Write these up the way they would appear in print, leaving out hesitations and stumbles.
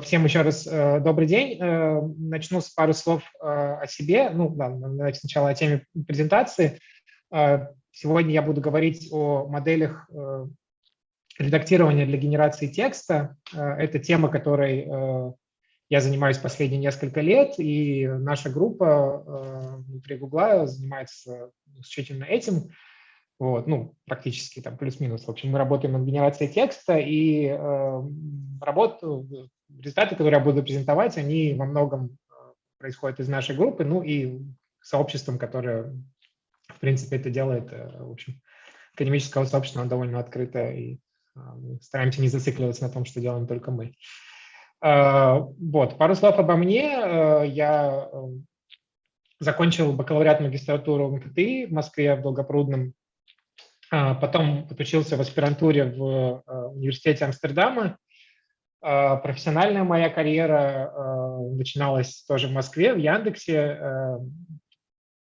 Всем еще раз добрый день. Начну с пару слов о себе. Давайте сначала о теме презентации. Сегодня я буду говорить о моделях редактирования для генерации текста. Это тема, которой я занимаюсь последние несколько лет, и наша группа внутри Гугла занимается исключительно этим. Практически там плюс-минус. В общем, мы работаем над генерацией текста, и результаты, которые я буду презентовать, они во многом происходят из нашей группы, и сообществом, которое, в принципе, это делает. В общем, академическое сообщество довольно открыто, и стараемся не зацикливаться на том, что делаем только мы. Пару слов обо мне. Я закончил бакалавриат, магистратуру в МФТИ в Москве, в Долгопрудном. Потом отучился в аспирантуре в университете Амстердама. Профессиональная моя карьера начиналась тоже в Москве, в Яндексе.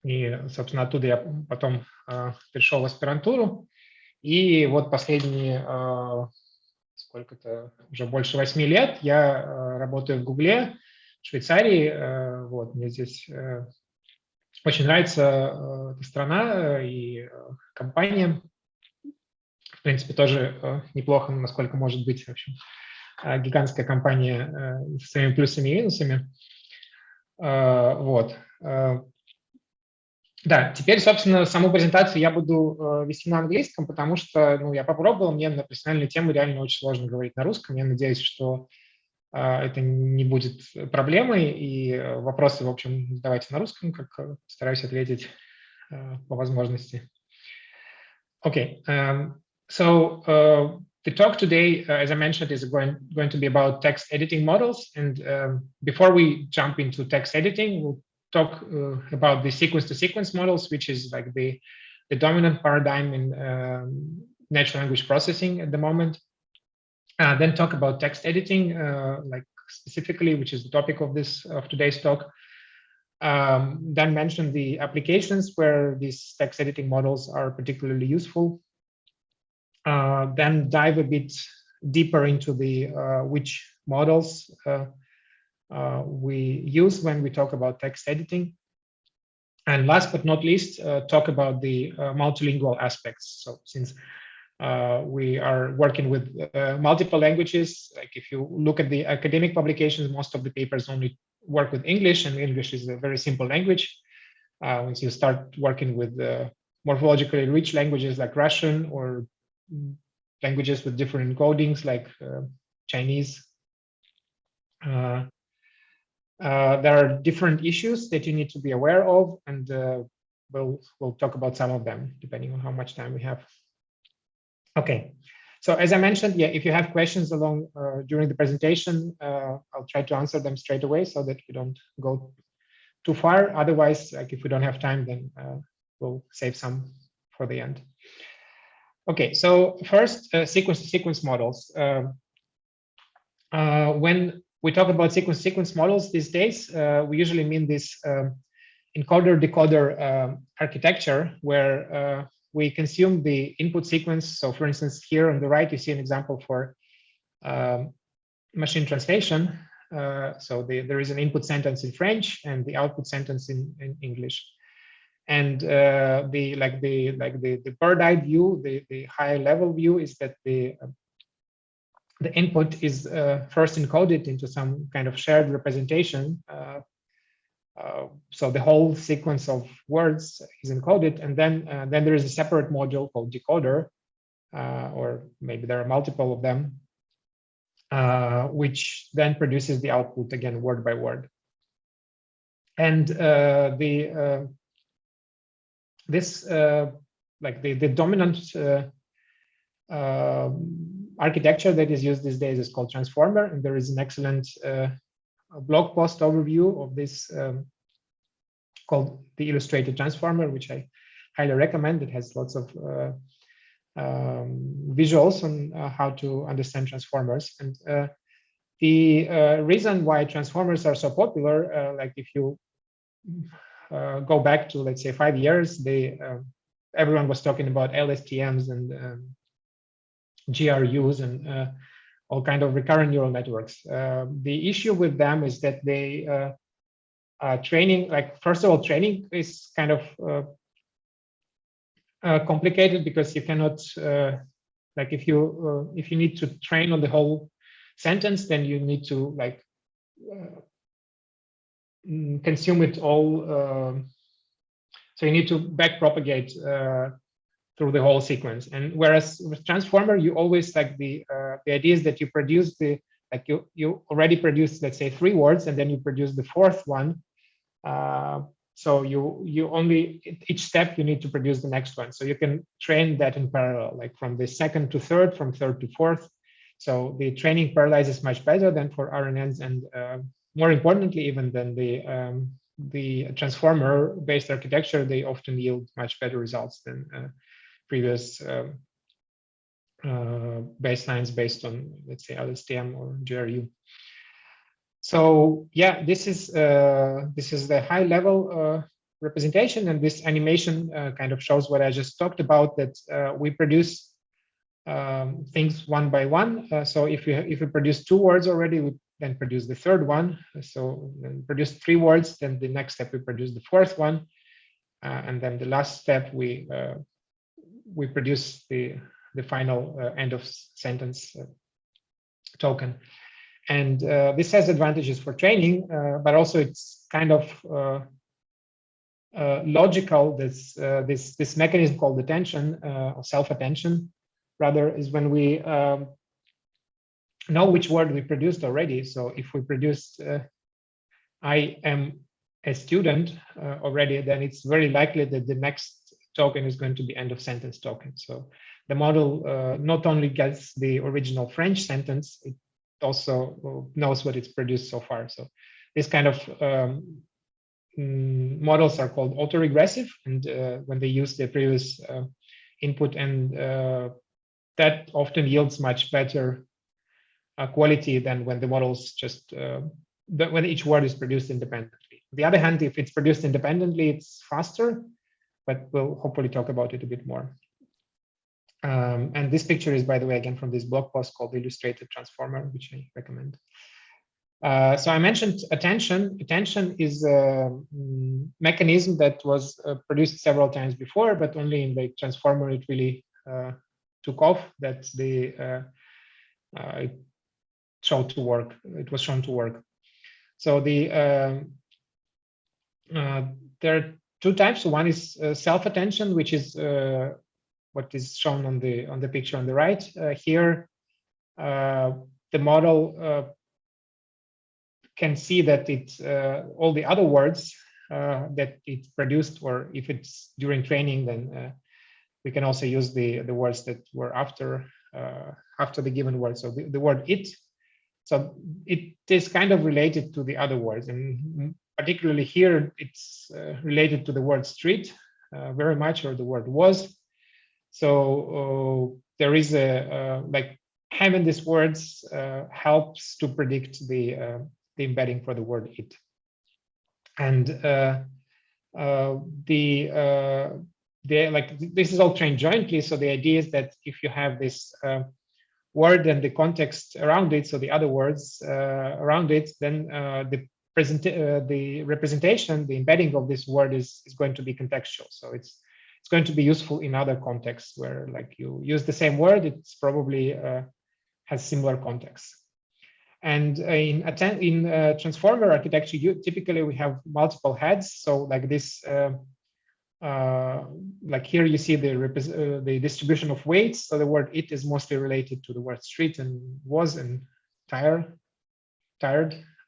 И, собственно, оттуда я потом перешел в аспирантуру. И вот последние, уже больше 8 лет я работаю в Гугле, в Швейцарии. Мне здесь очень нравится эта страна и компания. В принципе, тоже неплохо, насколько может быть, в общем, гигантская компания со своими плюсами и минусами. Теперь, собственно, саму презентацию я буду вести на английском, потому что я попробовал, мне на профессиональные темы реально очень сложно говорить на русском. Я надеюсь, что это не будет проблемой, и вопросы, в общем, задавайте на русском, как стараюсь ответить по возможности. Okay, the talk today, as I mentioned, is going to be about text editing models. And before we jump into text editing, we'll talk about the sequence-to-sequence models, which is like the dominant paradigm in natural language processing at the moment. Then talk about text editing, like specifically, which is the topic of today's talk. Then mention the applications where these text editing models are particularly useful. Then dive a bit deeper into the which models we use when we talk about text editing. And last but not least, talk about the multilingual aspects. So since we are working with multiple languages, like if you look at the academic publications, most of the papers only work with English, and English is a very simple language. Once you start working with morphologically rich languages like Russian, or languages with different encodings like Chinese, there are different issues that you need to be aware of, and we'll talk about some of them depending on how much time we have. Okay, so as I mentioned, if you have questions along during the presentation, I'll try to answer them straight away so that we don't go too far. Otherwise, like if we don't have time, then we'll save some for the end. Okay, so first, sequence-to-sequence models. When we talk about sequence-to-sequence models these days, we usually mean this encoder-decoder architecture, where we consume the input sequence. So for instance, here on the right, you see an example for machine translation. So there is an input sentence in French and the output sentence in English. And the bird-eye view, the high-level view, is that the input is first encoded into some kind of shared representation. So the whole sequence of words is encoded, and then there is a separate module called decoder, or maybe there are multiple of them, which then produces the output again word by word. And the dominant architecture that is used these days is called transformer, and there is an excellent blog post overview of this called the Illustrated Transformer, which I highly recommend. It has lots of visuals on how to understand transformers. And the reason why transformers are so popular, like if you go back to, let's say, 5 years, everyone was talking about LSTMs and GRUs and all kind of recurrent neural networks. The issue with them is that they training, like first of all, training is kind of complicated because you cannot like if you need to train on the whole sentence, then you need to like consume it all. So you need to back propagate through the whole sequence. And whereas with transformer, you always like the idea is that you produce the like you already produce, let's say, 3 words, and then you produce the 4th one. So you only each step you need to produce the next one. So you can train that in parallel, like from the 2nd to 3rd, from 3rd to 4th. So the training parallelizes is much better than for RNNs, and more importantly, even than the transformer-based architecture, they often yield much better results than previous baselines based on, let's say, LSTM or GRU. So yeah, this is the high-level representation, and this animation kind of shows what I just talked about. That we produce things one by one. So if we produce 2 words already, we then produce the 3rd one. So then produce 3 words. Then the next step we produce the 4th one, and then the last step we produce the final end of sentence token. And this has advantages for training, but also it's kind of logical. This mechanism called attention, or self-attention, rather, is when we know which word we produced already. So if we produced I am a student already, then it's very likely that the next token is going to be end of sentence token. So the model not only gets the original French sentence, it also knows what it's produced so far. So this kind of models are called autoregressive, and when they use the previous input, and that often yields much better quality than when the models just when each word is produced independently. On the other hand, if it's produced independently, it's faster, but we'll hopefully talk about it a bit more. And this picture is, by the way, again from this blog post called Illustrated Transformer, which I recommend. So I mentioned attention. Attention is a mechanism that was produced several times before, but only in the transformer it really took off. That it showed to work. It was shown to work. So there are 2 types. One is self-attention, which is what is shown on the picture on the right. Here, the model can see that it's all the other words that it produced, or if it's during training, then we can also use the words that were after the given word. So the word it. So it is kind of related to the other words, and particularly here, it's related to the word street very much, or the word was. So there is like having these words helps to predict the embedding for the word it. And like this is all trained jointly. So the idea is that if you have this word and the context around it, so the other words around it, then the representation, the embedding of this word is going to be contextual. So it's going to be useful in other contexts where, like, you use the same word, it's probably has similar context. And in transformer architecture, typically we have multiple heads. So like this, like here you see the distribution of weights. So the word it is mostly related to the word street and was and tired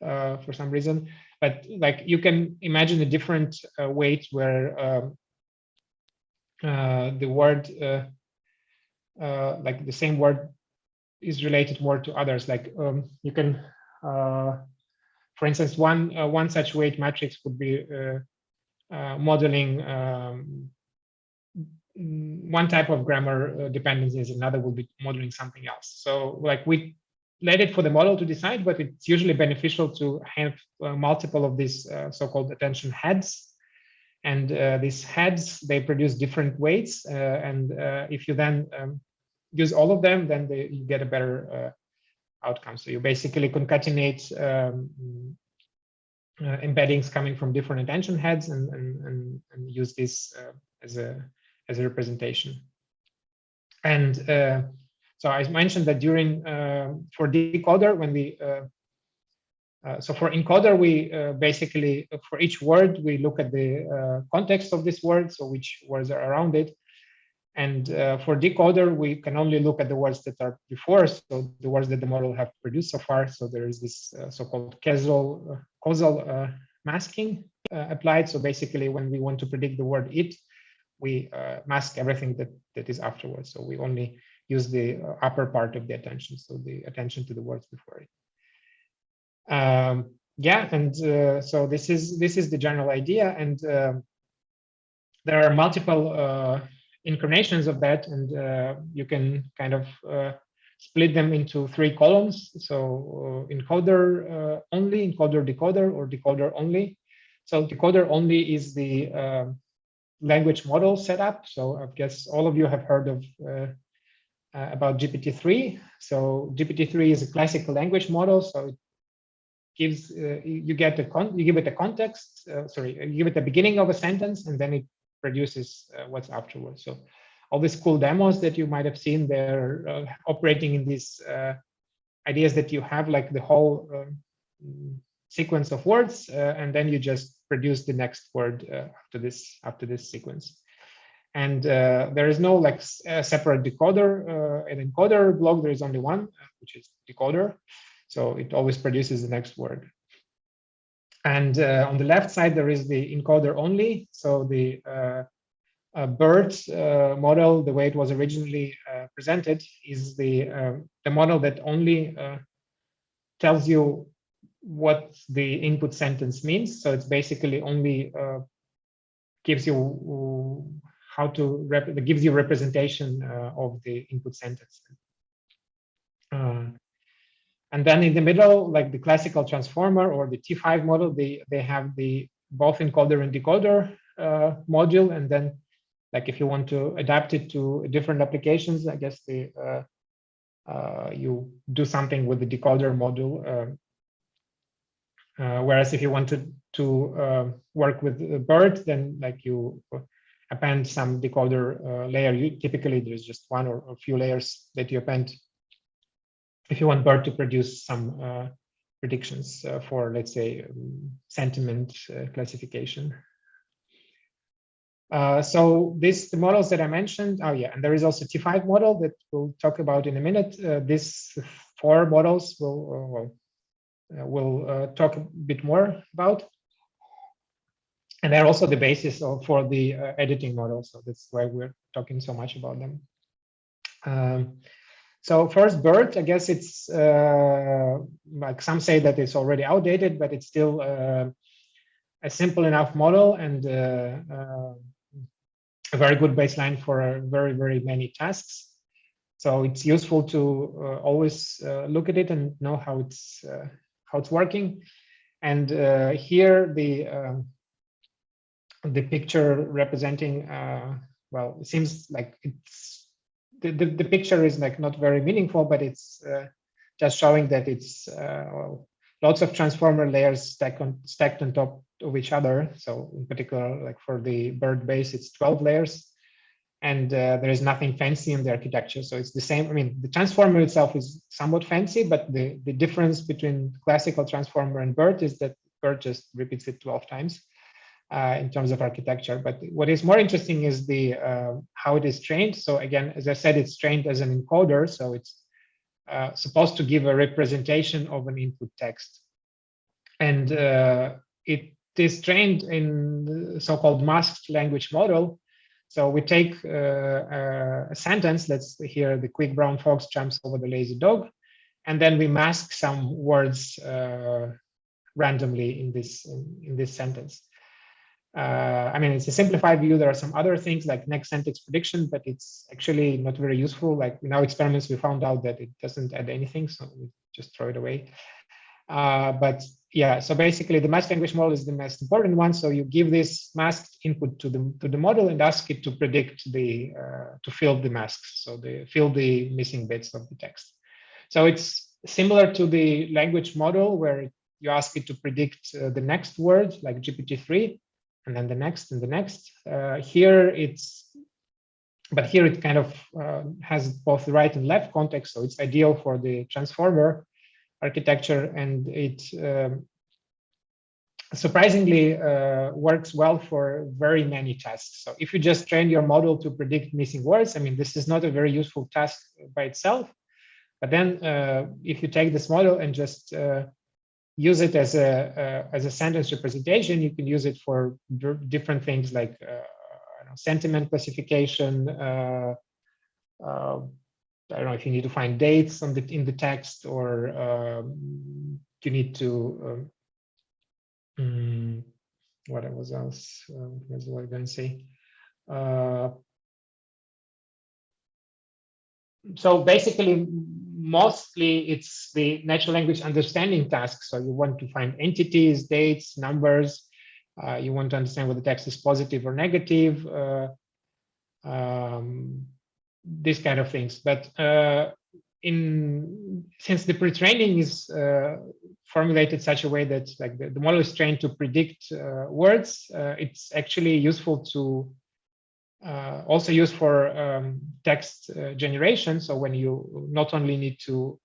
for some reason. But like you can imagine a different weight where the word like the same word is related more to others. Like you can, for instance, one such weight matrix would be modeling one type of grammar dependencies, another will be modeling something else. So like we let it for the model to decide, but it's usually beneficial to have multiple of these so-called attention heads. And these heads, they produce different weights. And if you then use all of them, then you get a better outcome. So you basically concatenate embeddings coming from different attention heads and use this as a representation. And so I mentioned that during for decoder, when we so for encoder, we basically for each word we look at the context of this word, so which words are around it. And for decoder, we can only look at the words that are before, so the words that the model have produced so far. So there is this so-called causal masking applied. So basically, when we want to predict the word it, we mask everything that is afterwards. So we only use the upper part of the attention, so the attention to the words before it. Yeah, and so this is the general idea, and there are multiple incarnations of that, and you can kind of split them into 3 columns. So encoder only, encoder decoder, or decoder only. So decoder only is the language model setup. So I guess all of you have heard of about GPT-3. So GPT-3 is a classical language model. So it gives you give it a context. You give it the beginning of a sentence, and then it produces what's afterwards. So all these cool demos that you might have seen, they're operating in these ideas that you have like the whole sequence of words, and then you just produce the next word after this sequence. And there is no like separate decoder and encoder block. There is only one, which is decoder. So it always produces the next word. And on the left side, there is the encoder only. So the BERT model, the way it was originally presented, is the model that only tells you what the input sentence means. So it's basically only gives you gives you representation of the input sentence. And then in the middle, like the classical transformer or the T5 model, they have the both encoder and decoder module. And then, like if you want to adapt it to different applications, I guess you do something with the decoder module. Whereas if you want to work with BERT, then like you append some decoder layer. Typically, there's just one or a few layers that you append if you want BERT to produce some predictions for, let's say, sentiment classification. So the models that I mentioned, oh yeah, and there is also T5 model that we'll talk about in a minute. These 4 models we'll talk a bit more about. And they're also the basis for the editing model. So that's why we're talking so much about them. So first, BERT, I guess it's like some say that it's already outdated, but it's still a simple enough model and a very good baseline for very, very many tasks. So it's useful to always look at it and know how it's working. And here the picture representing well, it seems like it's the picture is like not very meaningful, but it's just showing that it's well, lots of transformer layers stacked on top of each other. So in particular, like for the BERT base, it's 12 layers, and there is nothing fancy in the architecture. So it's the same. I mean, the transformer itself is somewhat fancy, but the difference between classical transformer and BERT is that BERT just repeats it 12 times. In terms of architecture, but what is more interesting is the how it is trained. So again, as I said, it's trained as an encoder, so it's supposed to give a representation of an input text, and it is trained in the so-called masked language model. So we take a sentence. Let's hear the quick brown fox jumps over the lazy dog, and then we mask some words randomly in this sentence. I mean, it's a simplified view. There are some other things like next sentence prediction, but it's actually not very useful. Like in our experiments, we found out that it doesn't add anything, so we just throw it away. But yeah, so basically the masked language model is the most important one. So you give this masked input to the model and ask it to predict to fill the masks, so fill the missing bits of the text. So it's Similar to the language model where you ask it to predict the next word, like GPT-3, and then the next and the next. Here it kind of has both right and left context, so it's ideal for the transformer architecture, and it surprisingly works well for very many tasks. So if you just train your model to predict missing words, I mean, this is not a very useful task by itself. But then if you take this model and just use it as a sentence representation, you can use it for different things like sentiment classification. I don't know if you need to find dates in the text, or you need to what was else? What was I going to say? So basically, mostly it's the natural language understanding task. So you want to find entities, dates, numbers. You want to understand whether the text is positive or negative. These kind of things. But since the pre-training is formulated such a way that like the model is trained to predict words, it's actually useful to also use for text generation. So when you not only need to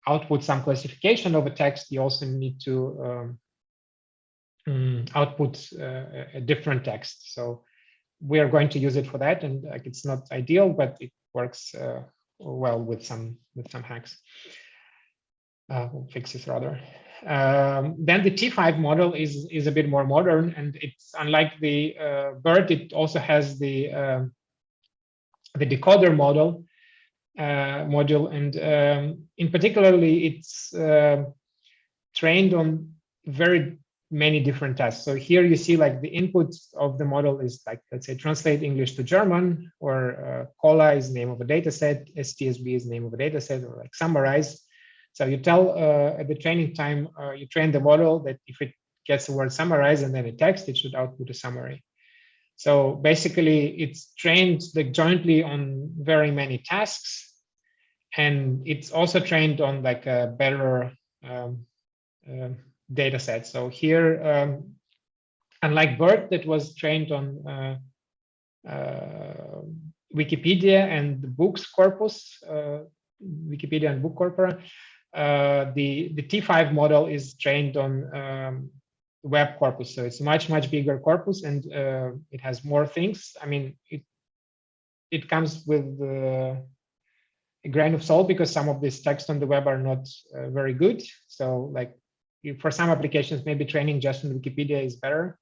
output some classification of a text, you also need to output a different text. So we are going to use it for that, and like it's not ideal, but it works well with some hacks, fixes rather. Then the T5 model is a bit more modern, and it's unlike the BERT. It also has the decoder module, and in particularly it's trained on very many different tasks. So here you see like the input of the model is like, let's say, translate English to German, or COLA is the name of a data set, STSB is the name of a data set, or like summarize. So you tell at the training time, you train the model that if it gets the word summarize and then a text, it should output a summary. So basically it's trained like jointly on very many tasks, and it's also trained on like a better data set. So here, unlike BERT that was trained on Wikipedia and the books corpus, Wikipedia and book corpora, the T5 model is trained on web corpus. So it's much bigger corpus, and it has more things. I mean, it comes with a grain of salt, because some of these texts on the web are not very good. So like for some applications, maybe training just on Wikipedia is better.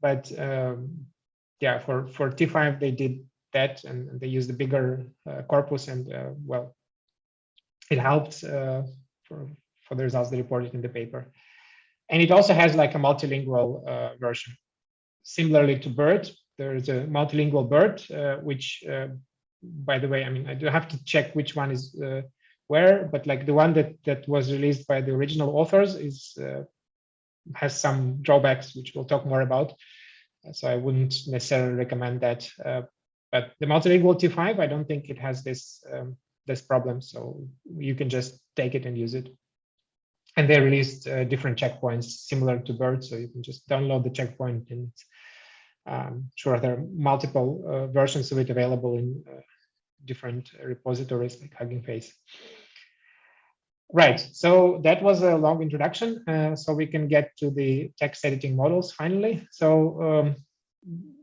But yeah, for T5, they did that, and they used the bigger corpus, and well, it helped for the results they reported in the paper. And it also has like a multilingual version. Similarly to BERT, there's a multilingual BERT, which, by the way, I mean, I do have to check which one is where, but like the one that was released by the original authors has some drawbacks, which we'll talk more about. So I wouldn't necessarily recommend that. But the multilingual T5, I don't think it has this problem. So you can just take it and use it. And they released different checkpoints similar to BERT, so you can just download the checkpoint, and sure, there are multiple versions of it available in different repositories like Hugging Face. Right, so that was a long introduction, so we can get to the text editing models finally. So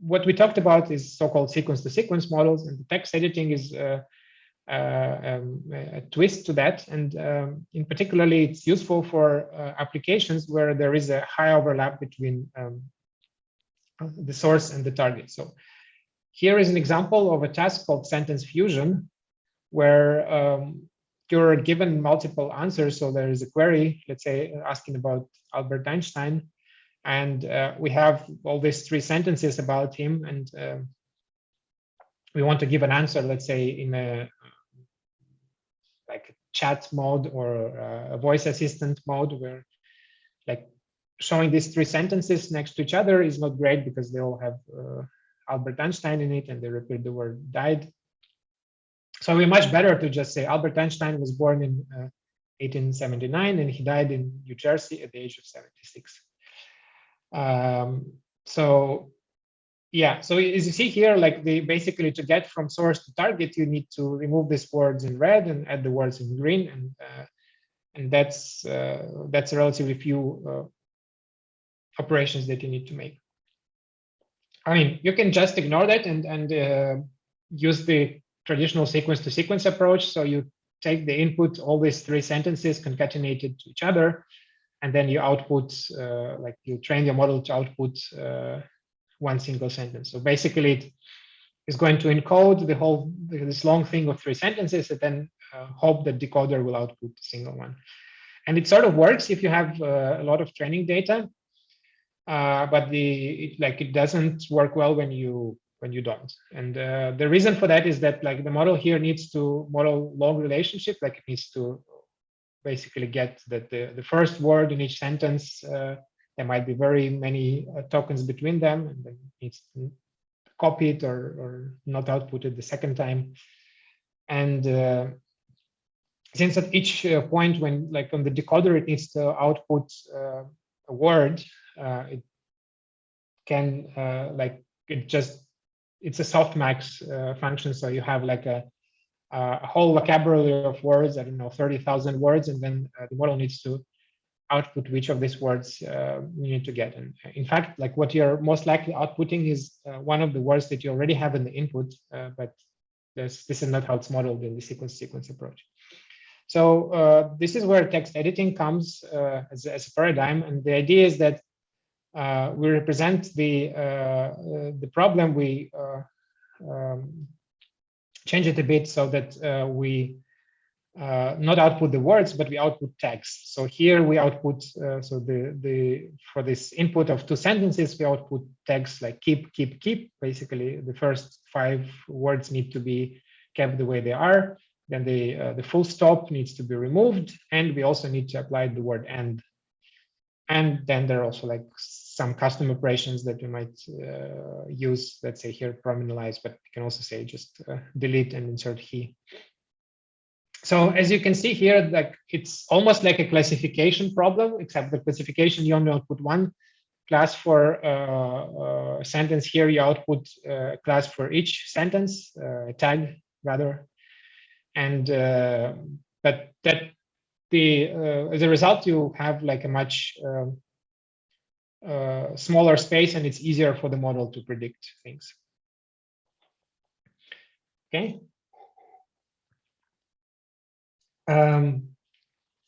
what we talked about is so-called sequence-to-sequence models, and the text editing is a twist to that, and in particularly it's useful for applications where there is a high overlap between the source and the target. So here is an example of a task called sentence fusion, where you're given multiple answers. So there is a query, let's say, asking about Albert Einstein, and we have all these 3 sentences about him, and we want to give an answer, let's say, in a like chat mode or a voice assistant mode, where like showing these 3 sentences next to each other is not great, because they all have Albert Einstein in it, and they repeat the word died. So we're much better to just say Albert Einstein was born in 1879, and he died in New Jersey at the age of 76. So yeah, so as you see here, like basically to get from source to target, you need to remove these words in red and add the words in green, and that's relatively few operations that you need to make. I mean, you can just ignore that and use the traditional sequence to sequence approach. So you take the input, all these three sentences concatenated to each other, and then you output, like you train your model to output one single sentence. So basically it is going to encode this long thing of three sentences and then hope that decoder will output a single one. And it sort of works if you have a lot of training data, but it doesn't work well when you don't. And the reason for that is that like the model here needs to model long relationship, like it needs to basically get that the first word in each sentence, there might be very many tokens between them, and then it needs to copy it or not output it the second time. And since at each point when like on the decoder it needs to output a word, it can it's a softmax function, so you have like a whole vocabulary of words, I don't know, 30,000 words, and then the model needs to output which of these words you need to get. And in fact, like what you're most likely outputting is one of the words that you already have in the input, but this is not how it's modeled in the sequence approach. So this is where text editing comes as a paradigm, and the idea is that we represent the problem. We change it a bit so that we not output the words, but we output text. So here we output for this input of two sentences, we output text like keep. Basically, the first 5 words need to be kept the way they are. Then the full stop needs to be removed, and we also need to apply the word end. And then there are also like some custom operations that we might use. Let's say here prominalize, but you can also say just delete and insert he. So as you can see here, like it's almost like a classification problem, except the classification you only output one class for a sentence. Here you output a class for each sentence, a tag rather, and but that as a result you have like a much smaller space, and it's easier for the model to predict things. Okay.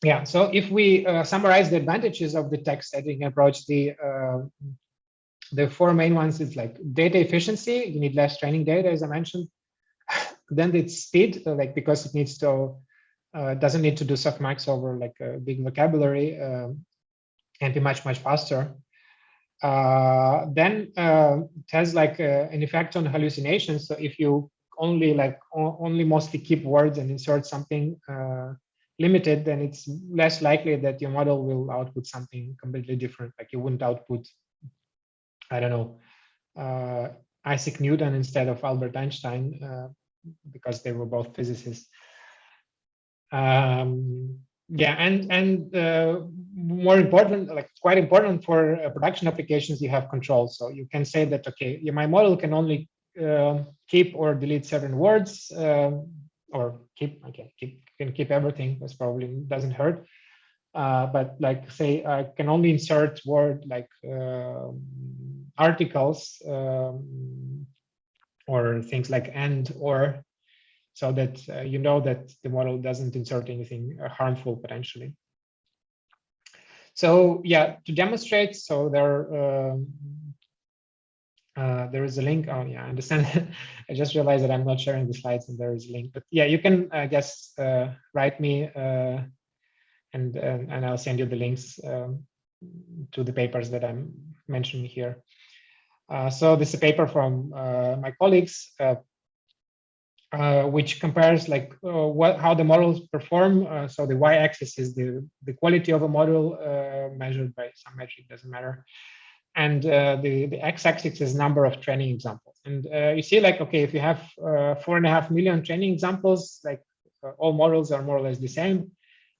Yeah, so if we summarize the advantages of the text editing approach, the 4 main ones is like data efficiency. You need less training data, as I mentioned. Then it's speed, like because it needs to doesn't need to do softmax over like a big vocabulary, and be much faster. Then it has like an effect on hallucinations. So if you only mostly keep words and insert something limited, then it's less likely that your model will output something completely different. Like you wouldn't output, I don't know, Isaac Newton instead of Albert Einstein, because they were both physicists. Yeah, and more important, like quite important for production applications, you have control. So you can say that, okay, my model can only keep or delete certain words, or can keep everything. This probably doesn't hurt. But like say I can only insert word like articles or things like and or, so that you know that the model doesn't insert anything harmful potentially. So yeah, to demonstrate, so there is a link. Oh yeah, I understand. I just realized that I'm not sharing the slides, and there is a link. But yeah, you can I guess write me, and I'll send you the links to the papers that I'm mentioning here. So this is a paper from my colleagues, which compares like how the models perform. So the y-axis is the quality of a model measured by some metric, doesn't matter. And the x-axis is number of training examples. And you see, like, okay, if you have 4.5 million training examples, like all models are more or less the same.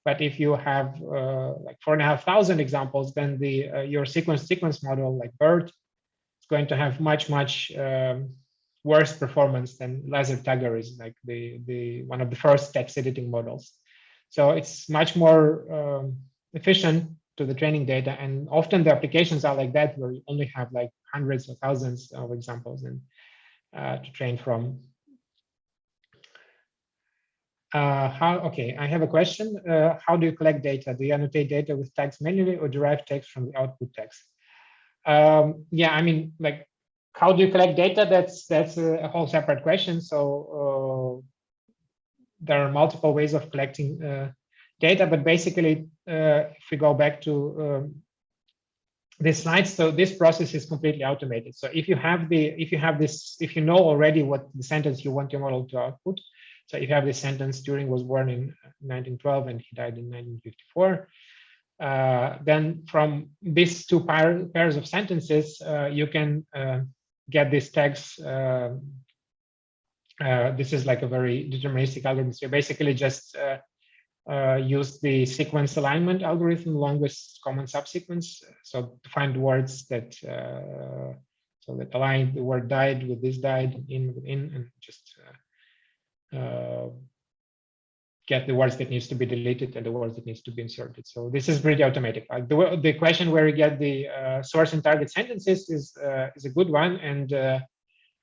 But if you have like 4,500 examples, then your sequence model, like BERT, is going to have much worse performance than Laser-Tagger is, like the one of the first text editing models. So it's much more efficient to the training data, and often the applications are like that, where you only have like hundreds or thousands of examples and to train from. Okay, I have a question. How do you collect data? Do you annotate data with tags manually or derive text from the output text? Yeah, I mean, like, how do you collect data? That's a whole separate question. So there are multiple ways of collecting data, but basically, if we go back to this slide, so this process is completely automated. So if you know already what the sentence you want your model to output. So if you have this sentence, Turing was born in 1912 and he died in 1954. Then from these two pairs of sentences, you can get these tags. This is like a very deterministic algorithm. So you basically just use the sequence alignment algorithm along with common subsequence. So to find words that so that align the word died with this died in, and just get the words that needs to be deleted and the words that needs to be inserted. So this is pretty automatic. Like the question where you get the source and target sentences is a good one. And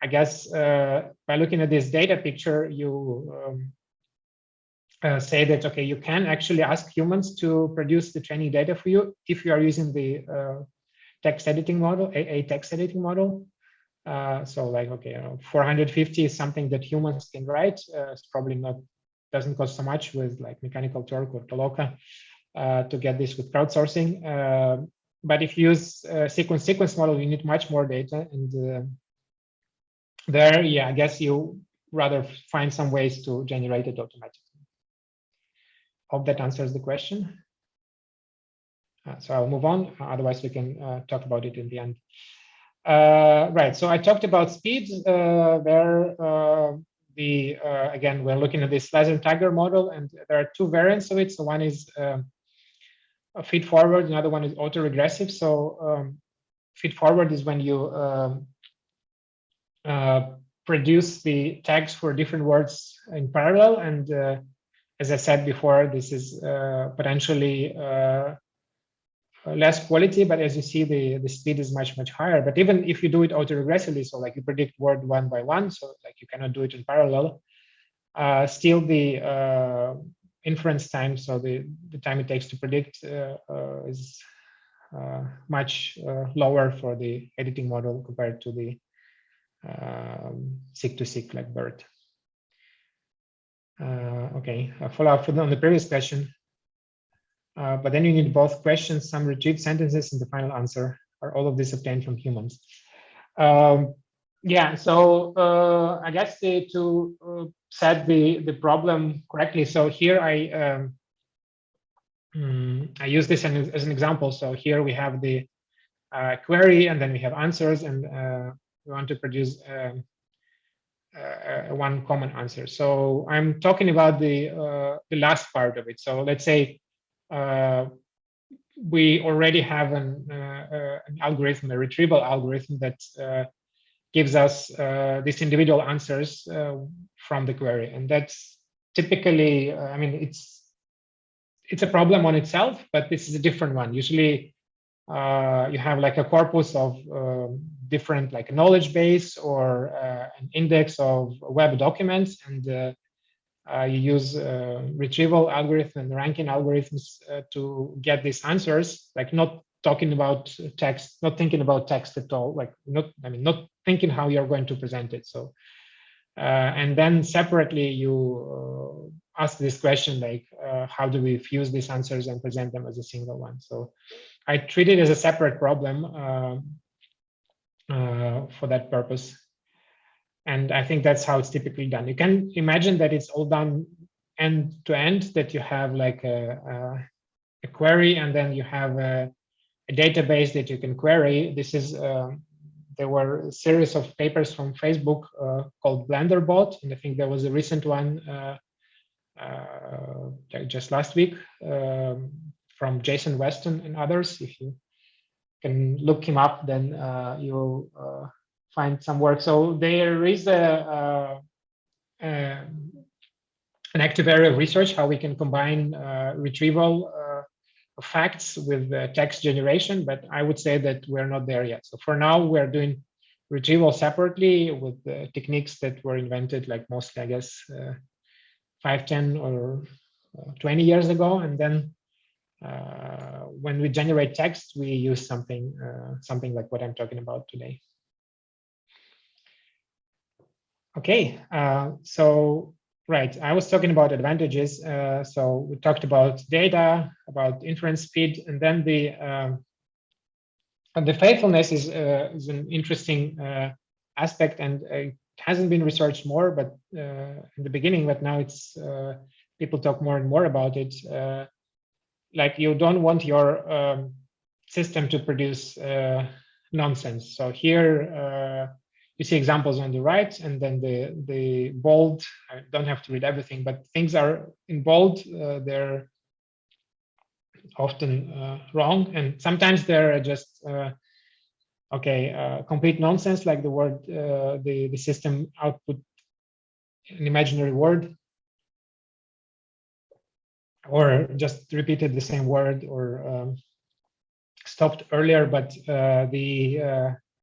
I guess by looking at this data picture, you say that, okay, you can actually ask humans to produce the training data for you if you are using the text editing model, a text editing model. So like, okay, 450 is something that humans can write. It's probably not, doesn't cost so much with like Mechanical Turk or Toloka to get this with crowdsourcing. But if you use sequence model, you need much more data. And there, yeah, I guess you rather find some ways to generate it automatically. Hope that answers the question. So I'll move on. Otherwise, we can talk about it in the end. Right, so I talked about speed. Again, we're looking at this Laser-Tagger model, and there are two variants of it. So one is a feed-forward, another one is autoregressive. So feed-forward is when you produce the tags for different words in parallel. And as I said before, this is potentially less quality, but as you see, the speed is much higher. But even if you do it autoregressively, so like you predict word one by one, so like you cannot do it in parallel, still the inference time, so the time it takes to predict is much lower for the editing model compared to the seq-to-seq like BERT. Okay, a follow-up on the previous question. But then you need both questions, some retrieved sentences, and the final answer. Are all of this obtained from humans? Yeah, so I guess to set the problem correctly. So here I use this as an example. So here we have the query, and then we have answers, and we want to produce one common answer. So I'm talking about the last part of it. So let's say we already have an algorithm, a retrieval algorithm that gives us these individual answers from the query, and that's typically, I mean, it's a problem on itself, but this is a different one. Usually, you have like a corpus of different, like a knowledge base or an index of web documents, and you use retrieval algorithm and ranking algorithms to get these answers, like not talking about text, not thinking about text at all, like not thinking how you're going to present it. So, and then separately you ask this question, like how do we fuse these answers and present them as a single one? So I treat it as a separate problem for that purpose. And I think that's how it's typically done. You can imagine that it's all done end to end, that you have like a query, and then you have a database that you can query. This is, there were a series of papers from Facebook called BlenderBot, and I think there was a recent one just last week from Jason Weston and others. If you can look him up, then you'll find some work. So there is an active area of research how we can combine retrieval of facts with text generation, but I would say that we're not there yet. So for now, we're doing retrieval separately with techniques that were invented, like mostly, I guess, 5, 10, or 20 years ago. And then when we generate text, we use something like what I'm talking about today. Okay, so right, I was talking about advantages. So we talked about data, about inference speed, and then the faithfulness is an interesting aspect, and it hasn't been researched more, but in the beginning, but now it's people talk more and more about it. Like you don't want your system to produce nonsense. So here you see examples on the right, and then the bold. I don't have to read everything, but things are in bold. They're often wrong, and sometimes they're just complete nonsense, like the word the system output an imaginary word, or just repeated the same word, or stopped earlier. But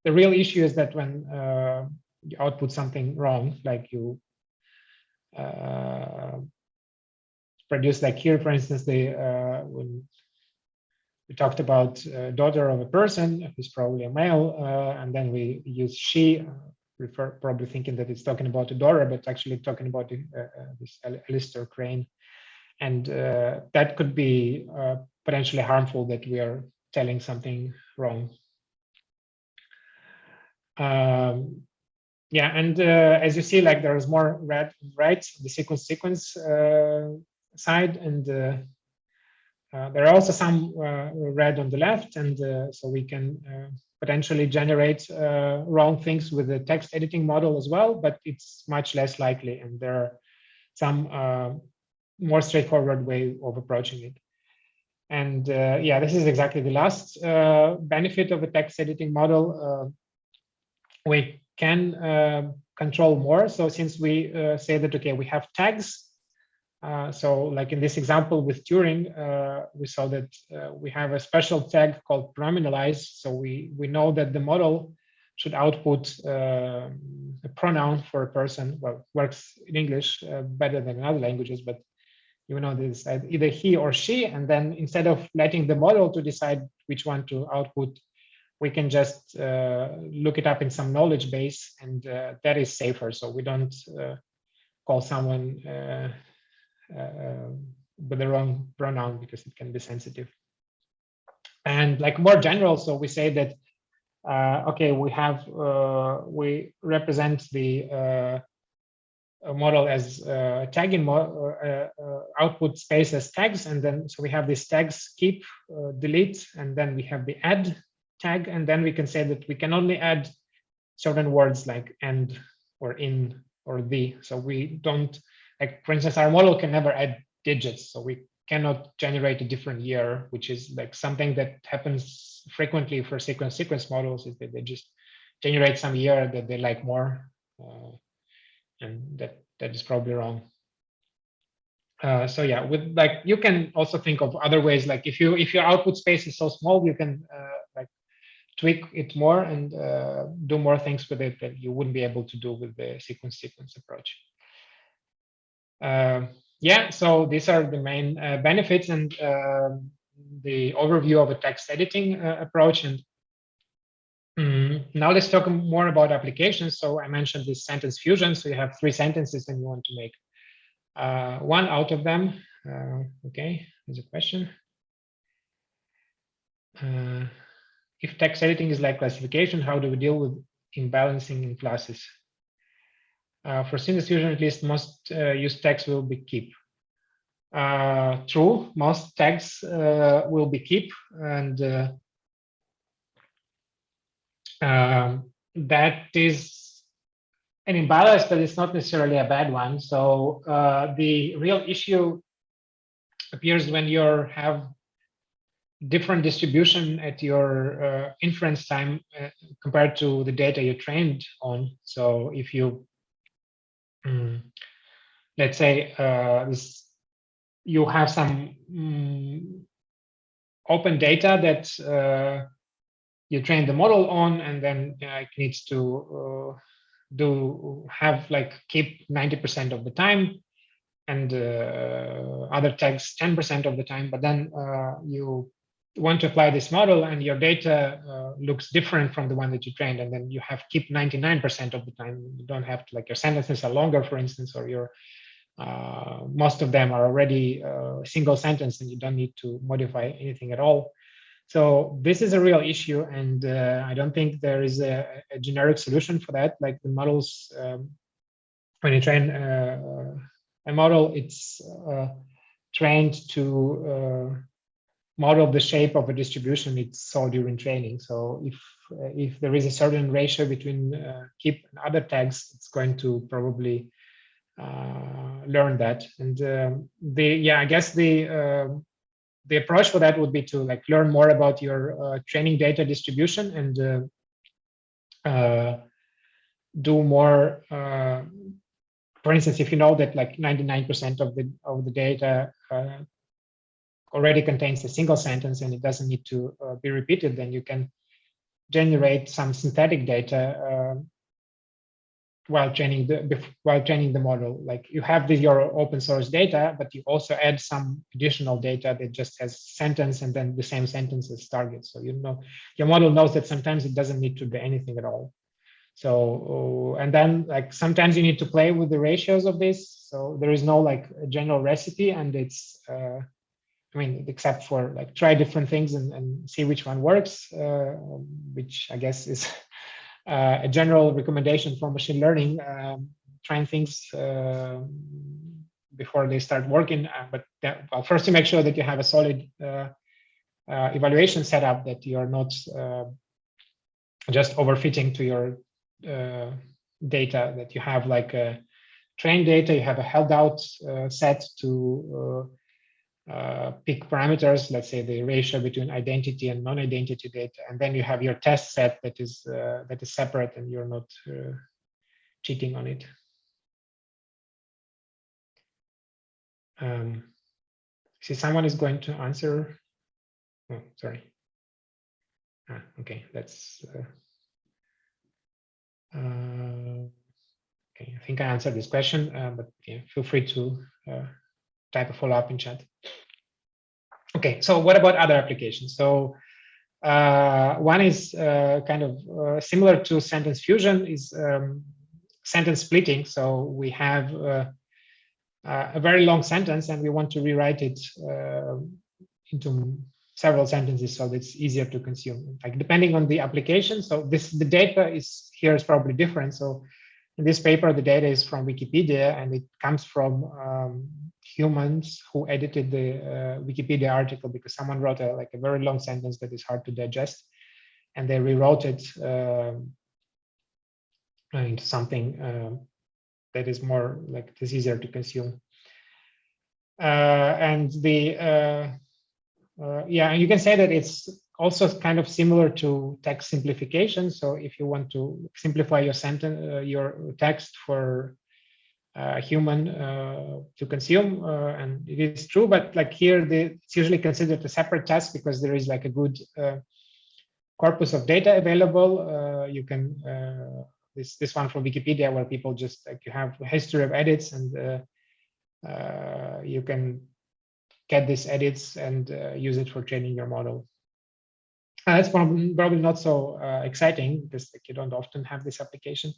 the real issue is that when you output something wrong, like you produce, like here, for instance, when we talked about daughter of a person who's probably a male, and then we use she, probably thinking that it's talking about a daughter, but actually talking about this Aleksandr crane. And that could be potentially harmful, that we are telling something wrong. Yeah, and as you see, like there's more red and right, the sequence side, and there are also some red on the left, and so we can potentially generate wrong things with the text editing model as well, but it's much less likely, and there are some more straightforward way of approaching it. And yeah, this is exactly the last benefit of a text editing model. We can control more. So since we say that, okay, we have tags, so like in this example with Turing, we saw that we have a special tag called pronominalize. So we know that the model should output a pronoun for a person. Well, works in English better than in other languages, but you know this, either he or she, and then instead of letting the model to decide which one to output, we can just look it up in some knowledge base, and that is safer. So we don't call someone with the wrong pronoun, because it can be sensitive. And like more general, so we say that okay, we represent the model as tagging output space as tags, and then so we have these tags keep, delete, and then we have the add tag, and then we can say that we can only add certain words like and or in or the. So we don't, like for instance, our model can never add digits, so we cannot generate a different year, which is like something that happens frequently for sequence models, is that they just generate some year that they like more, and that is probably wrong. So yeah, with like you can also think of other ways, like if your output space is so small, you can like tweak it more and do more things with it that you wouldn't be able to do with the sequence approach. Yeah, so these are the main benefits and the overview of a text editing approach. And now let's talk more about applications. So I mentioned this sentence fusion. So you have 3 sentences and you want to make one out of them. Okay, there's a question. If text editing is like classification, how do we deal with imbalancing in classes? For sentence fusion, at least most used tags will be keep. True, most tags will be keep, and that is an imbalance, but it's not necessarily a bad one. So the real issue appears when you have different distribution at your inference time compared to the data you trained on. So if you, let's say, you have some open data that you train the model on, and then it needs to keep 90% of the time, and other tags 10% of the time. But then you want to apply this model, and your data looks different from the one that you trained, and then you have to keep 99% of the time. You don't have to, like, your sentences are longer, for instance, or your most of them are already a single sentence, and you don't need to modify anything at all. So this is a real issue, and I don't think there is a generic solution for that. Like the models, when you train a model, it's trained to model the shape of a distribution it saw during training. So if there is a certain ratio between keep and other tags, it's going to probably learn that. And I guess the approach for that would be to, like, learn more about your training data distribution and do more. For instance, if you know that like 99% of the data already contains a single sentence and it doesn't need to be repeated, then you can generate some synthetic data while training the model. Like, you have your open source data, but you also add some additional data that just has sentence and then the same sentence as target. So your model knows that sometimes it doesn't need to be anything at all. So and then, like, sometimes you need to play with the ratios of this. So there is no like a general recipe, and it's except for like try different things and see which one works, which I guess is a general recommendation for machine learning, trying things before they start working. But first, you make sure that you have a solid evaluation setup, that you're not just overfitting to your data, that you have like a trained data, you have a held out set to pick parameters, let's say the ratio between identity and non-identity data, and then you have your test set that is separate, and you're not cheating on it. See, someone is going to answer. Oh, sorry. Okay, that's okay. I think I answered this question, but yeah, feel free to type a follow-up in chat. Okay, so what about other applications? So one is kind of similar to sentence fusion, is sentence splitting. So we have a very long sentence and we want to rewrite it into several sentences so that it's easier to consume. Like, depending on the application. So the data is here is probably different. So in this paper, the data is from Wikipedia, and it comes from humans who edited the Wikipedia article because someone wrote a very long sentence that is hard to digest, and they rewrote it into something that is more like this, easier to consume. And you can say that it's also kind of similar to text simplification. So if you want to simplify your sentence, your text for human to consume, and it is true, but like here, it's usually considered a separate task because there is like a good corpus of data available. You can this one from Wikipedia, where people just like, you have a history of edits, and you can get these edits and use it for training your model. That's probably not so exciting because like, you don't often have this application.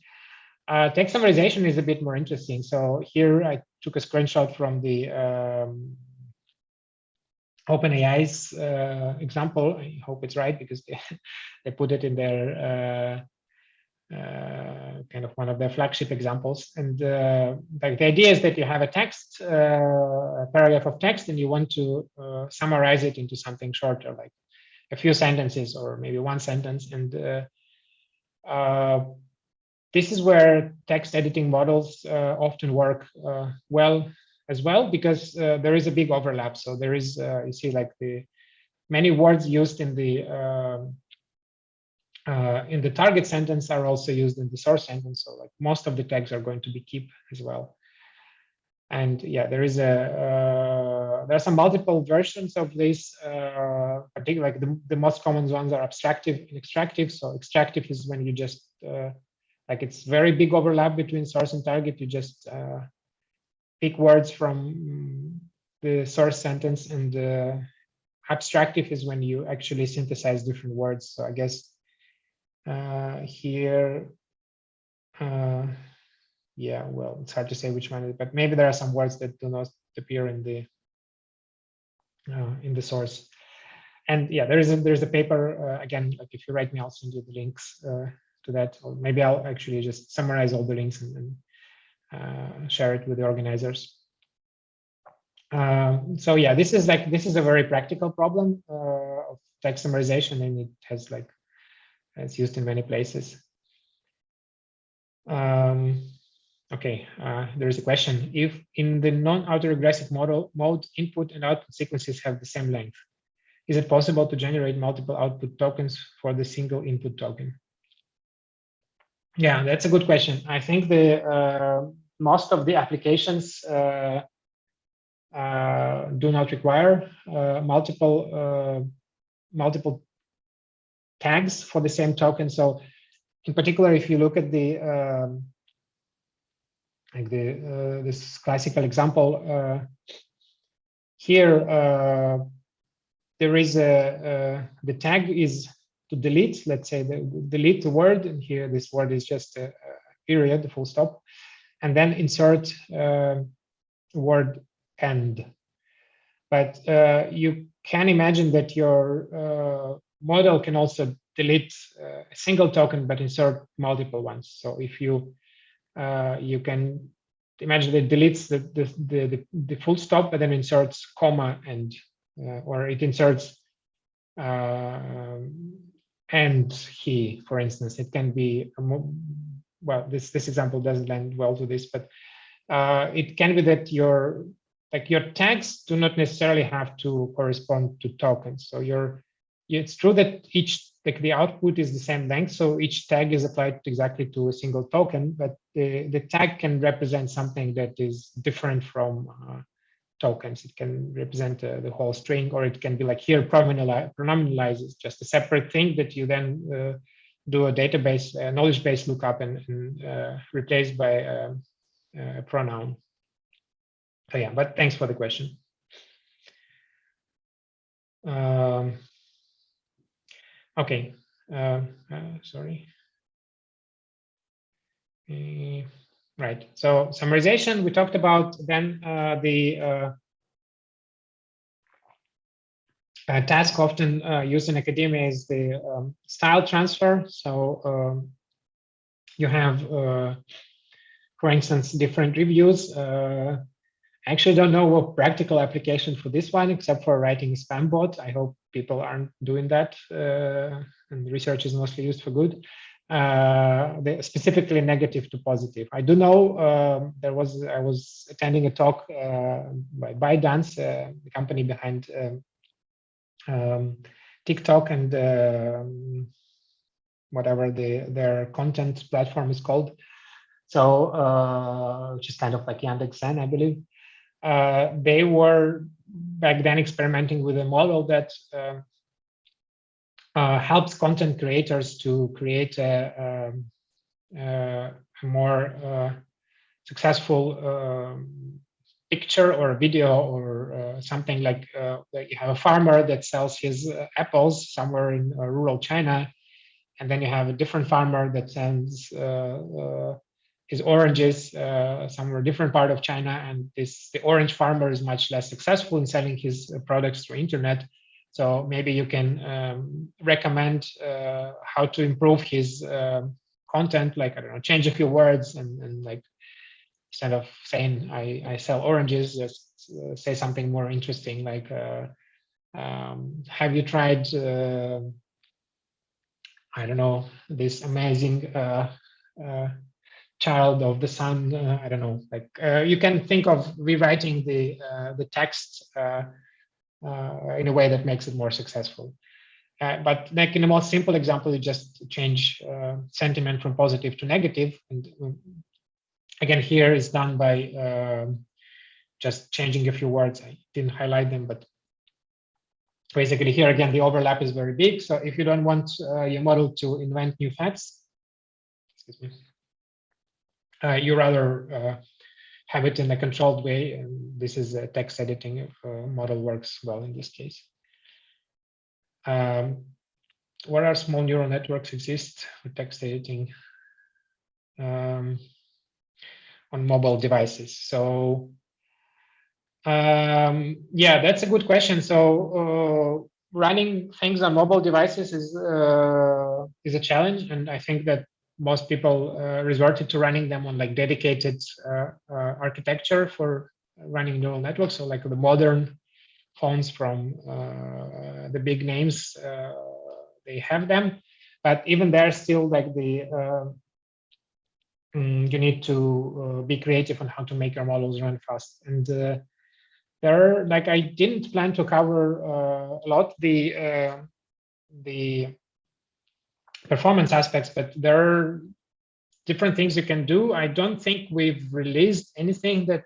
Text summarization is a bit more interesting. So here I took a screenshot from the OpenAI's example. I hope it's right because they put it in their kind of one of their flagship examples. And like, the idea is that you have a text, a paragraph of text, and you want to summarize it into something shorter, like a few sentences or maybe one sentence. And this is where text editing models often work well as well, because there is a big overlap. So there is, you see, like the many words used in the target sentence are also used in the source sentence. So like most of the tags are going to be keep as well. And yeah, there is there are some multiple versions of this. Particularly, like the most common ones are abstractive and extractive. So extractive is when you just like it's very big overlap between source and target. You just pick words from the source sentence, and abstractive is when you actually synthesize different words. So I guess here, yeah, well, it's hard to say which one is, but maybe there are some words that do not appear in the source. And yeah, there's a paper again. Like if you write me, I'll send you the links to that, or maybe I'll actually just summarize all the links and share it with the organizers. So yeah, this is a very practical problem of text summarization, and it has like it's used in many places. Okay, there is a question. If in the non-autoregressive mode, input and output sequences have the same length, is it possible to generate multiple output tokens for the single input token? Yeah, that's a good question. I think the most of the applications do not require multiple tags for the same token. So, in particular, if you look at the this classical example here, there is the tag is to delete. Let's say delete the word, and here this word is just a period, the full stop, and then insert word end. But you can imagine that your model can also delete a single token but insert multiple ones. So if you you can imagine that it deletes the full stop but then inserts comma and or it inserts and he, for instance. It can be well, this example doesn't lend well to this, but it can be that your tags do not necessarily have to correspond to tokens. So it's true that each the output is the same length, so each tag is applied exactly to a single token, but the tag can represent something that is different from tokens. It can represent the whole string, or it can be like here pronominalize is just a separate thing that you then do a database, knowledge base lookup and replace by a pronoun. So yeah, but thanks for the question. Okay, sorry. Right, so summarization we talked about. Then the task often used in academia is the style transfer. So you have, for instance, different reviews. I actually don't know what practical application for this one, except for writing a spam bot. I hope people aren't doing that, and research is mostly used for good. Specifically negative to positive. I do know I was attending a talk by ByteDance, the company behind TikTok and whatever their content platform is called. So which is kind of like Yandex.Zen, I believe. They were back then experimenting with a model that helps content creators to create a more successful picture or a video or something like you have a farmer that sells his apples somewhere in rural China, and then you have a different farmer that sells his oranges somewhere different part of China, and the orange farmer is much less successful in selling his products through internet. So maybe you can recommend how to improve his content, like, I don't know, change a few words and like, instead of saying I sell oranges, just say something more interesting, like have you tried I don't know, this amazing child of the sun. I don't know. Like you can think of rewriting the text in a way that makes it more successful. But like in a more simple example, you just change sentiment from positive to negative, and again here is done by just changing a few words. I didn't highlight them, but basically here again the overlap is very big. So if you don't want your model to invent new facts, excuse me, you rather have it in a controlled way, and this is a text editing model works well in this case. What are small neural networks exist for text editing on mobile devices? So yeah, that's a good question. So running things on mobile devices is a challenge, and I think that most people resorted to running them on like dedicated architecture for running neural networks. So like the modern phones from the big names, they have them, but even there still like the you need to be creative on how to make your models run fast. And there, like I didn't plan to cover a lot the performance aspects, but there are different things you can do. I don't think we've released anything that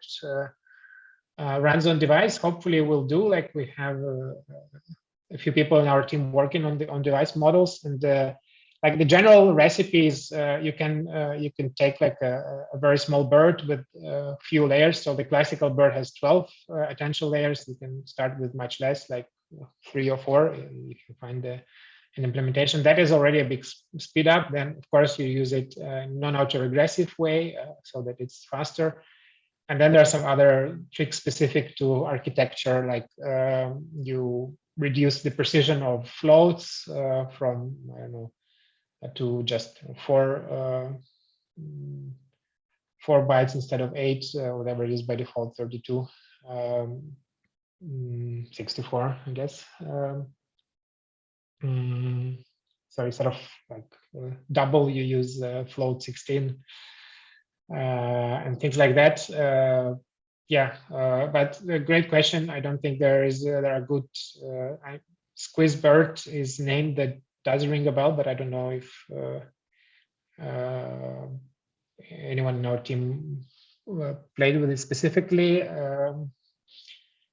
runs on device. Hopefully we'll do, like we have a few people in our team working on device models, and like the general recipes, you can take like a very small bird with a few layers. So the classical bird has 12 attention layers. You can start with much less, like 3 or 4. You can find an implementation that is already a big speed up. Then of course you use it in non-autoregressive way so that it's faster. And then there are some other tricks specific to architecture, like you reduce the precision of floats from, I don't know, to just 4 bytes instead of 8, whatever it is by default, 32, 64, I guess. So instead of like double, you use float 16 and things like that. Yeah, but a great question. I don't think there are good. Squeezebird is named that does ring a bell, but I don't know if anyone in our team played with it specifically.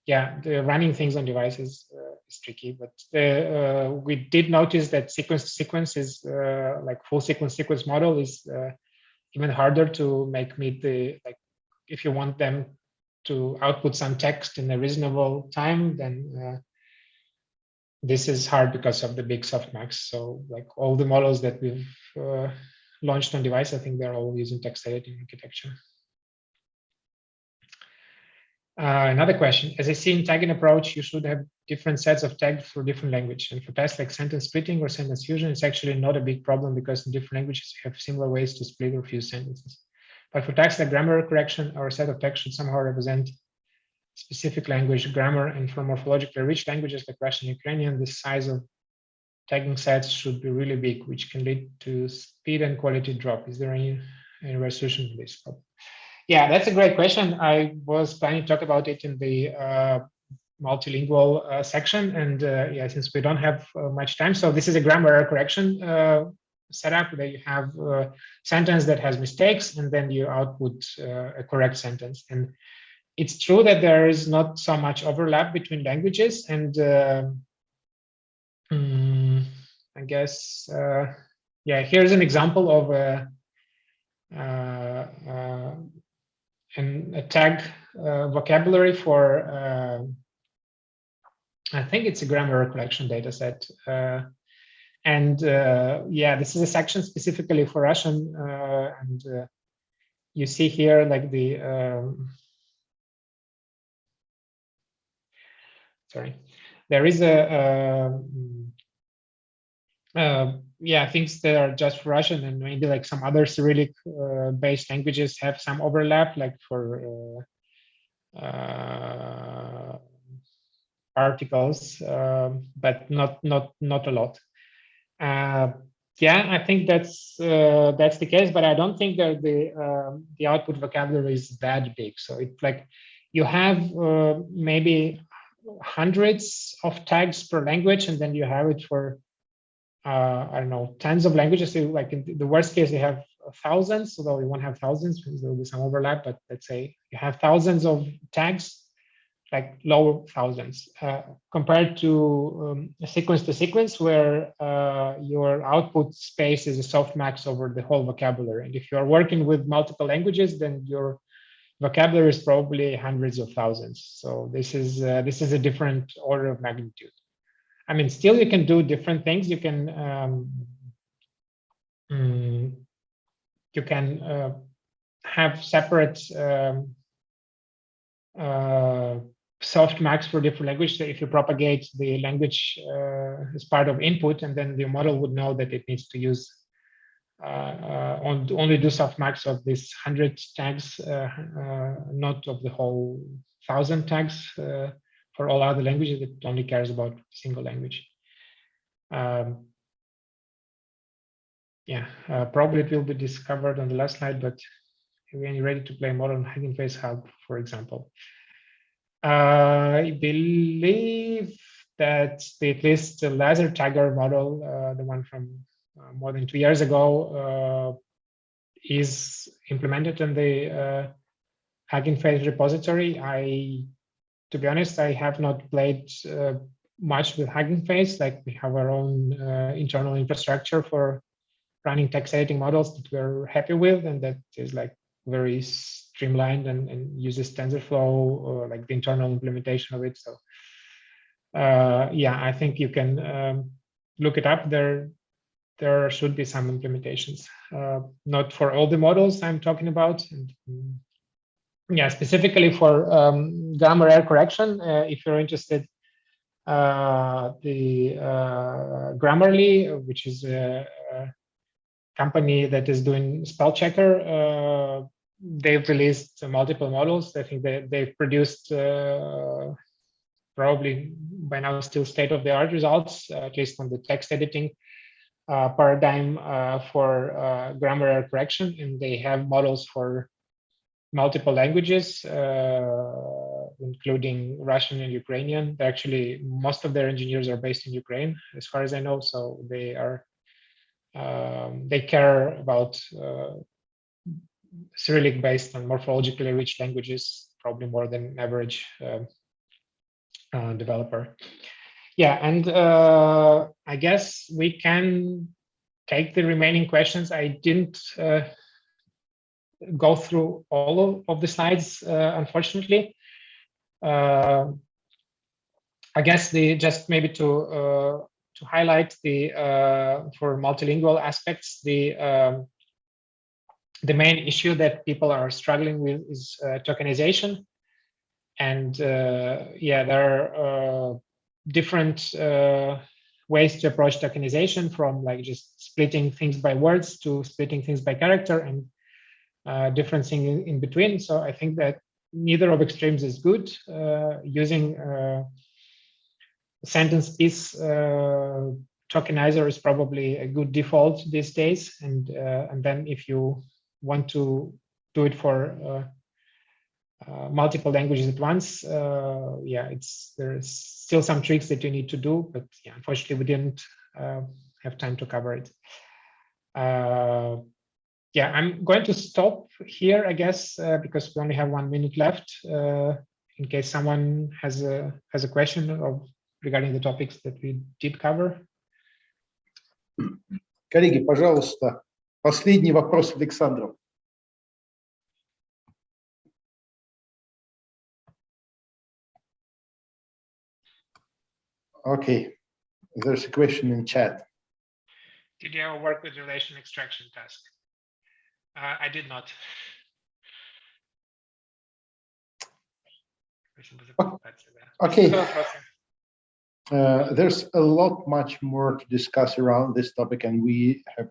Yeah, the running things on devices is tricky, but we did notice that sequence to sequence is like full sequence model is even harder to meet the, like if you want them to output some text in a reasonable time, then this is hard because of the big softmax. So like all the models that we've launched on device, I think they're all using text editing architecture. Another question, as I see in tagging approach, you should have different sets of tags for different language. And for tasks like sentence splitting or sentence fusion, it's actually not a big problem because in different languages, you have similar ways to split or fuse sentences. But for tasks like grammar correction, our set of text should somehow represent specific language, grammar, and for morphologically rich languages like Russian, Ukrainian, the size of tagging sets should be really big, which can lead to speed and quality drop. Is there any resolution to this problem? Yeah, that's a great question. I was planning to talk about it in the multilingual section, and yeah, since we don't have much time, so this is a grammar error correction setup where you have a sentence that has mistakes, and then you output a correct sentence. And it's true that there is not so much overlap between languages, and I guess yeah, here's an example of a tag vocabulary for I think it's a grammar error correction data set. And yeah, this is a section specifically for Russian. And you see here like the, sorry, there is a, yeah, things that are just for Russian, and maybe like some other Cyrillic based languages have some overlap, like for articles, but not a lot. Yeah, I think that's the case, but I don't think that the output vocabulary is that big. So it's like you have maybe hundreds of tags per language, and then you have it for I don't know, tens of languages. So like in the worst case, you have thousands, although you won't have thousands because there will be some overlap. But let's say you have thousands of tags, like low thousands, compared to a sequence to sequence, where your output space is a softmax over the whole vocabulary. And if you are working with multiple languages, then your vocabulary is probably hundreds of thousands. So this is a different order of magnitude. I mean, still you can do different things. You can have separate softmax for different languages. So if you propagate the language as part of input, and then the model would know that it needs to use only do softmax of these 100 tags, not of the whole 1,000 tags for all other languages. It only cares about a single language. Probably it will be discovered on the last slide, but when you're ready to play modern Hugging Face Hub, for example. I believe that at least the laser tagger model, the one from more than 2 years ago, is implemented in the Hugging Face repository. To be honest, I have not played much with Hugging Face. Like, we have our own internal infrastructure for running text editing models that we're happy with, and that is like very streamlined and uses TensorFlow, or like the internal implementation of it. So I think you can look it up. There should be some implementations, not for all the models I'm talking about. And specifically for grammar error correction, if you're interested, the Grammarly, which is a company that is doing spell checker, they've released multiple models. I think they've produced probably by now still state-of-the-art results, at least on the text editing paradigm for grammar error correction. And they have models for multiple languages, including Russian and Ukrainian. Actually, most of their engineers are based in Ukraine, as far as I know. So they are they care about Cyrillic-based and morphologically rich languages, probably more than average developer. And I guess we can take the remaining questions. I didn't go through all of the slides, unfortunately. I guess just maybe to highlight the for multilingual aspects, the main issue that people are struggling with is tokenization. And there are different ways to approach tokenization, from like just splitting things by words to splitting things by character, and different things in between. So I think that neither of extremes is good. Using sentence piece tokenizer is probably a good default these days. And then if you want to do it for multiple languages at once, there's still some tricks that you need to do, but unfortunately we didn't have time to cover it. I'm going to stop here, I guess, because we only have 1 minute left, in case someone has a question regarding the topics that we did cover. Коллеги, пожалуйста, последний вопрос Александру. Okay, there's a question in chat. Did you ever work with relation extraction task? I did not. Okay. There's a lot much more to discuss around this topic, and we have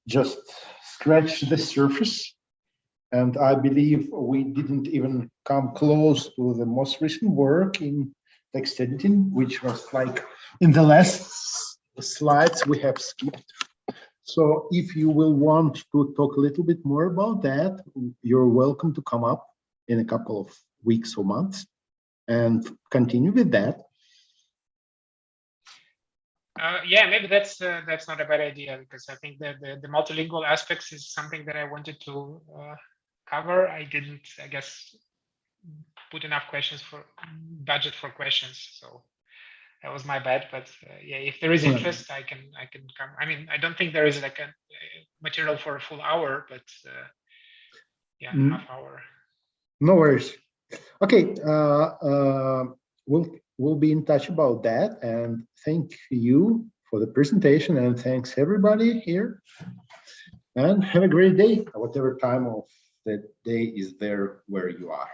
just scratched the surface. And I believe we didn't even come close to the most recent work in text editing, which was like in the last slides we have skipped So if you will want to talk a little bit more about that, you're welcome to come up in a couple of weeks or months and continue with that. Yeah, maybe that's not a bad idea, because I think that the multilingual aspects is something that I wanted to cover. I didn't, I guess, put enough budget for questions, so that was my bad. But yeah, if there is interest, I can come. I mean, I don't think there is like a material for a full hour, but yeah, half hour. No worries. Okay, we'll be in touch about that, and thank you for the presentation, and thanks everybody here, and have a great day, whatever time of the day is there where you are.